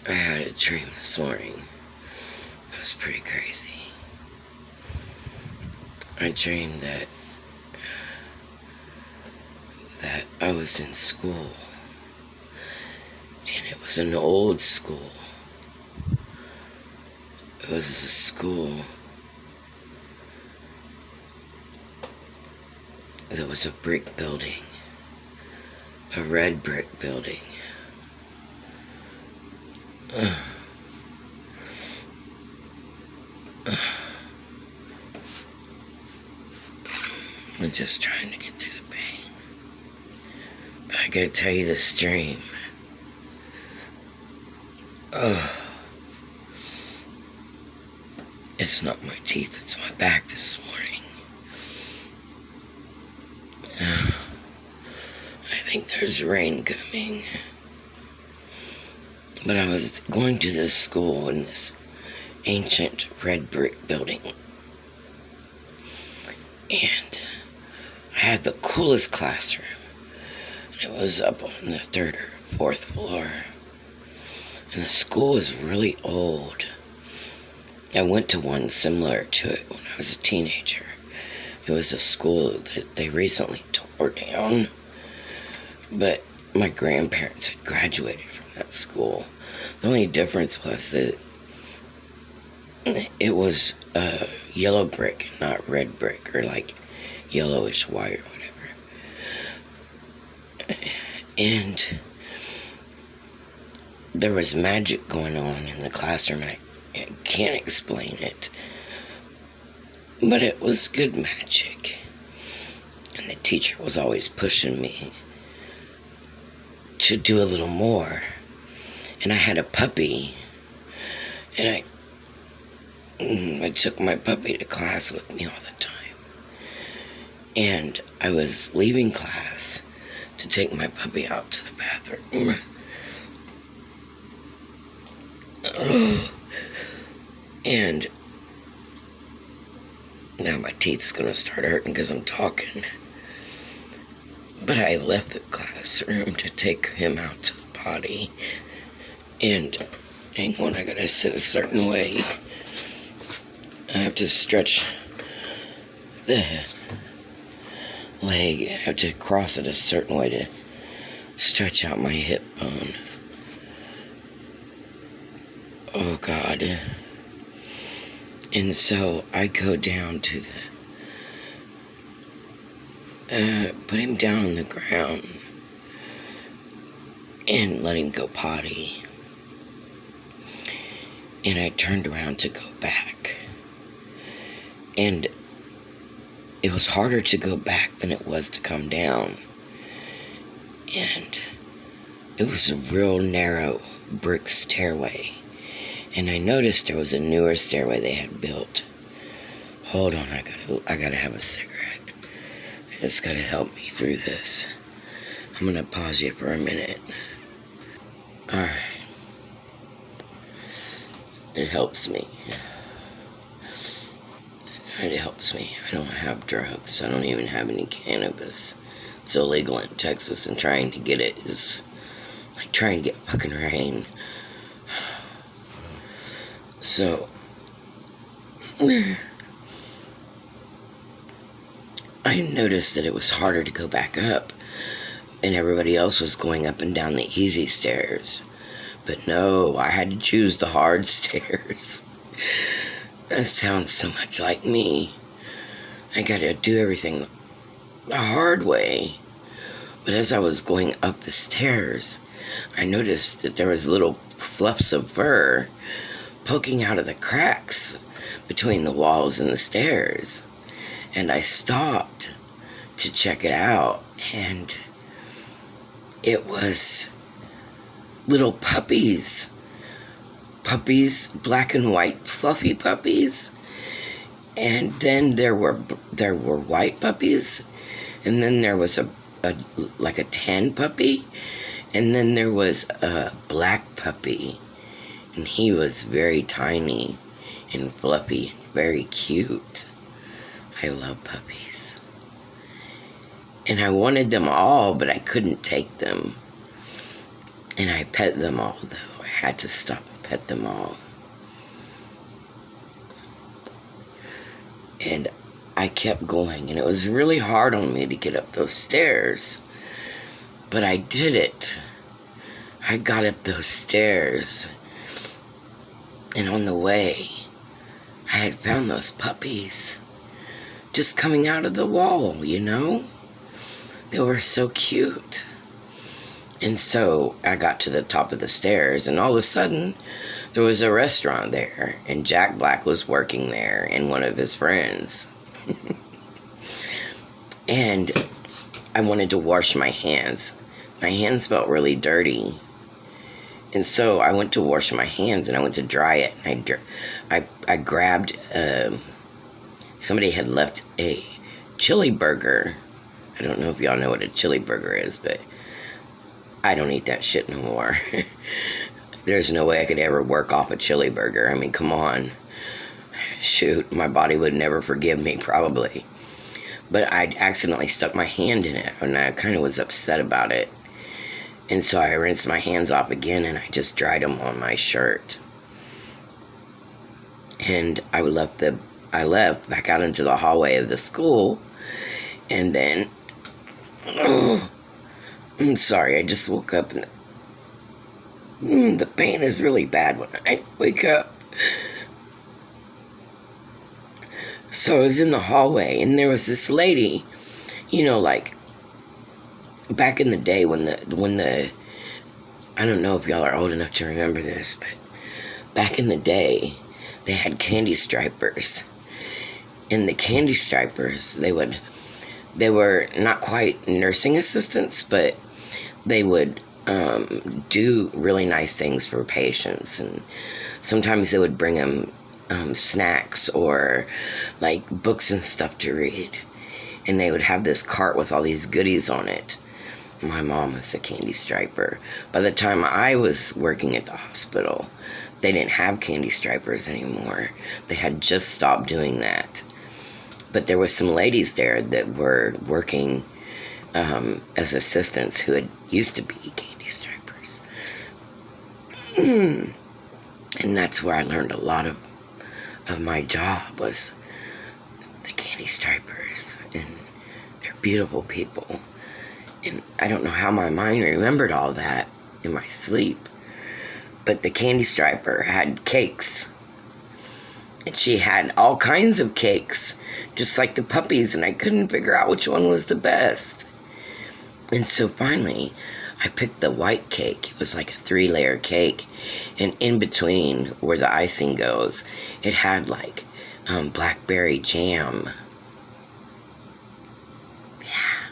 I had a dream this morning. It was pretty crazy. I dreamed that I was in school, and it was an old school. It was a school that was a brick building, a red brick building. I'm just trying to get through the pain. But I gotta tell you this dream. It's not my teeth, it's my back this morning. I think there's rain coming. But I was going to this school in this ancient red brick building. And I had the coolest classroom. It was up on the 3rd or 4th floor. And the school was really old. I went to one similar to it when I was a teenager. It was a school that they recently tore down. But my grandparents had graduated from that school. The only difference was that it was yellow brick, not red brick, or like yellowish white or whatever. And there was magic going on in the classroom, and I can't explain it. But it was good magic. And the teacher was always pushing me to do a little more. And I had a puppy, and I took my puppy to class with me all the time. And I was leaving class to take my puppy out to the bathroom. And now my teeth's gonna start hurting because I'm talking. But I left the classroom to take him out to the potty. And hang on, I gotta sit a certain way. I have to stretch the leg. I have to cross it a certain way to stretch out my hip bone. Oh God. And so I go down to put him down on the ground and let him go potty. And I turned around to go back. And it was harder to go back than it was to come down. And it was a real narrow brick stairway. And I noticed there was a newer stairway they had built. Hold on, I gotta have a cigarette. It's gotta help me through this. I'm gonna pause you for a minute. Alright. It helps me. It helps me. I don't have drugs. I don't even have any cannabis. It's illegal in Texas, and trying to get it is like trying to get fucking rain. So, I noticed that it was harder to go back up, and everybody else was going up and down the easy stairs. But no, I had to choose the hard stairs. That sounds so much like me. I gotta do everything the hard way. But as I was going up the stairs, I noticed that there was little fluffs of fur poking out of the cracks between the walls and the stairs. And I stopped to check it out, and it was little puppies. Puppies, black and white fluffy puppies. And then there were white puppies, and then there was a tan puppy, and then there was a black puppy. And he was very tiny and fluffy and very cute. I love puppies. And I wanted them all, but I couldn't take them. And I pet them all, though. I had to stop and pet them all. And I kept going, and it was really hard on me to get up those stairs. But I did it. I got up those stairs. And on the way, I had found those puppies just coming out of the wall, you know? They were so cute. And so I got to the top of the stairs, and all of a sudden, there was a restaurant there, and Jack Black was working there, and one of his friends. And I wanted to wash my hands. My hands felt really dirty. And so I went to wash my hands, and I went to dry it. And I grabbed, somebody had left a chili burger. I don't know if y'all know what a chili burger is, but I don't eat that shit no more. There's no way I could ever work off a chili burger. I mean, come on. Shoot, my body would never forgive me, probably. But I accidentally stuck my hand in it, and I kind of was upset about it. And so I rinsed my hands off again, and I just dried them on my shirt. And I left back out into the hallway of the school, and then, I'm sorry, I just woke up, and the pain is really bad when I wake up. So I was in the hallway, and there was this lady, you know, like, back in the day when the I don't know if y'all are old enough to remember this, but back in the day, they had candy stripers. And the candy stripers, they were not quite nursing assistants, but they would do really nice things for patients. And sometimes they would bring them snacks or like books and stuff to read. And they would have this cart with all these goodies on it. My mom was a candy striper. By the time I was working at the hospital, they didn't have candy stripers anymore. They had just stopped doing that. But there were some ladies there that were working as assistants who had used to be candy stripers. And that's where I learned a lot of my job, was the candy stripers. And they're beautiful people. And I don't know how my mind remembered all that in my sleep. But the candy striper had cakes. And she had all kinds of cakes, just like the puppies, and I couldn't figure out which one was the best. And so finally, I picked the white cake. It was like a 3-layer cake. And in between where the icing goes, it had like blackberry jam. Yeah,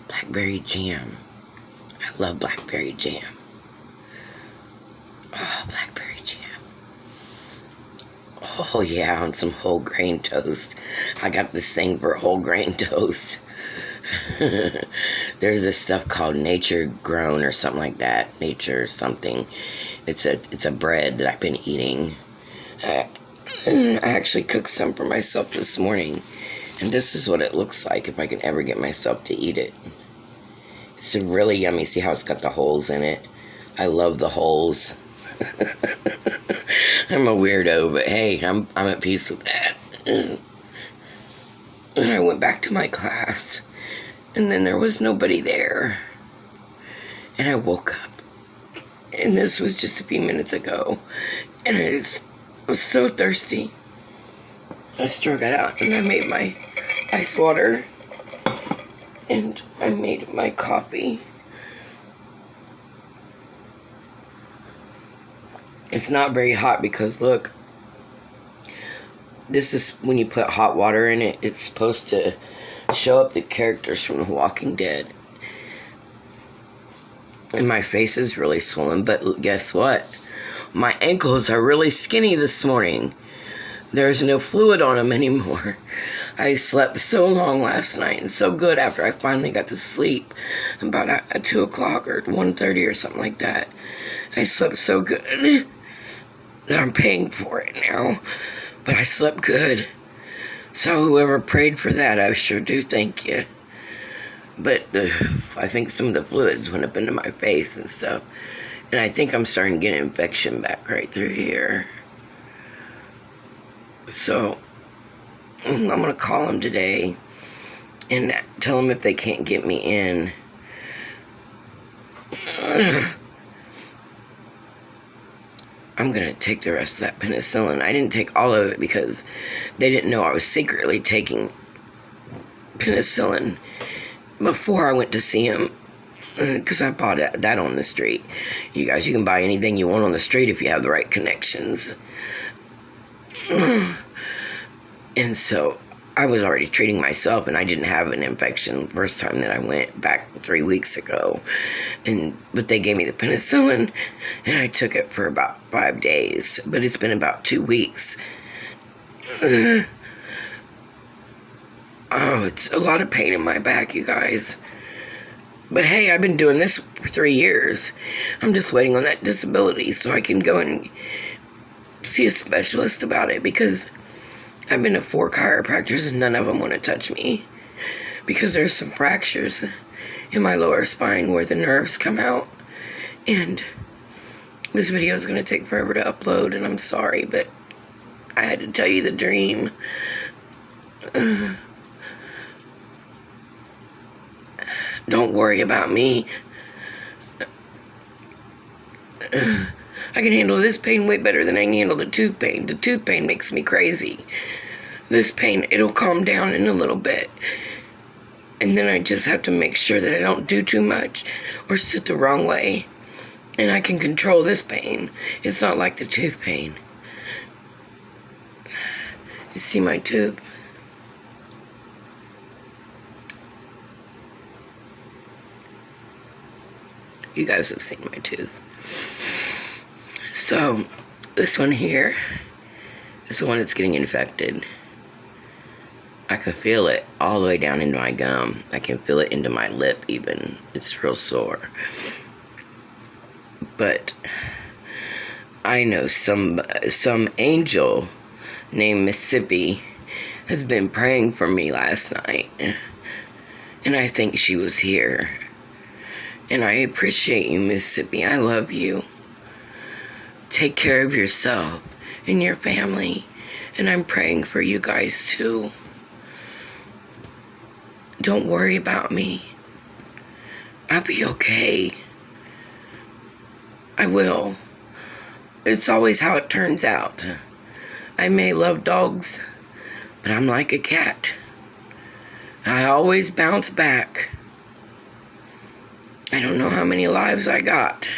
blackberry jam. I love blackberry jam. Oh, blackberry jam. Oh, yeah, on some whole grain toast. I got this thing for whole grain toast. There's this stuff called Nature Grown or something like that. Nature something. It's a bread that I've been eating. I actually cooked some for myself this morning. And this is what it looks like if I can ever get myself to eat it. It's really yummy. See how it's got the holes in it? I love the holes. I'm a weirdo, but hey, I'm at peace with that. And I went back to my class, and then there was nobody there. And I woke up, and this was just a few minutes ago, and I was so thirsty. I struck it out, and I made my ice water, and I made my coffee. It's not very hot because, look, this is when you put hot water in it, it's supposed to show up the characters from The Walking Dead. And my face is really swollen, but guess what? My ankles are really skinny this morning. There's no fluid on them anymore. I slept so long last night and so good after I finally got to sleep. About at 2 o'clock or 1:30 or something like that. I slept so good that I'm paying for it now. But I slept good. So whoever prayed for that, I sure do thank you. But I think some of the fluids went up into my face and stuff. And I think I'm starting to get an infection back right through here. So I'm going to call them today and tell them if they can't get me in. I'm going to take the rest of that penicillin. I didn't take all of it because they didn't know I was secretly taking penicillin before I went to see him, because I bought that on the street. You guys, you can buy anything you want on the street if you have the right connections. And so I was already treating myself, and I didn't have an infection the first time that I went back 3 weeks ago. But they gave me the penicillin, and I took it for about 5 days. But it's been about 2 weeks. Oh, it's a lot of pain in my back, you guys. But hey, I've been doing this for 3 years. I'm just waiting on that disability so I can go and see a specialist about it, because I've been to 4 chiropractors and none of them want to touch me because there's some fractures in my lower spine where the nerves come out. And this video is going to take forever to upload, and I'm sorry, but I had to tell you the dream. Don't worry about me. I can handle this pain way better than I can handle the tooth pain. The tooth pain makes me crazy. This pain, it'll calm down in a little bit. And then I just have to make sure that I don't do too much or sit the wrong way. And I can control this pain. It's not like the tooth pain. You see my tooth? You guys have seen my tooth. So, this one here is the one that's getting infected. I can feel it all the way down into my gum. I can feel it into my lip even. It's real sore. But I know some angel named Mississippi has been praying for me last night. And I think she was here. And I appreciate you, Mississippi. I love you. Take care of yourself and your family. And I'm praying for you guys too. Don't worry about me. I'll be okay. I will. It's always how it turns out. I may love dogs, but I'm like a cat. I always bounce back. I don't know how many lives I got.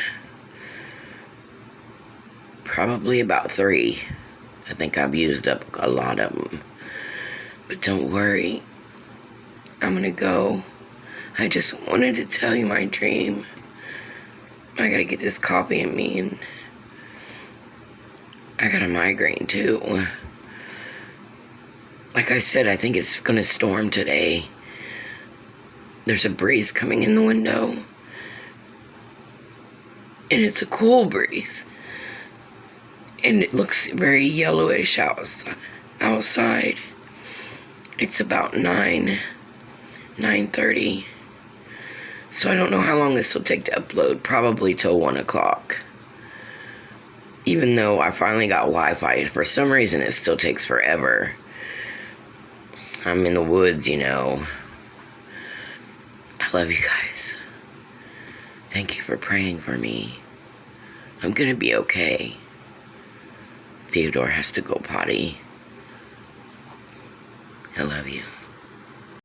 Probably about 3. I think I've used up a lot of them. But don't worry. I'm gonna go. I just wanted to tell you my dream. I gotta get this coffee in me, and I got a migraine too. Like I said, I think it's gonna storm today. There's a breeze coming in the window. And it's a cool breeze. And it looks very yellowish outside. It's about 9:30. So I don't know how long this will take to upload. Probably till 1 o'clock. Even though I finally got Wi-Fi, for some reason it still takes forever. I'm in the woods, you know. I love you guys. Thank you for praying for me. I'm gonna be okay. Theodore has to go potty. I love you.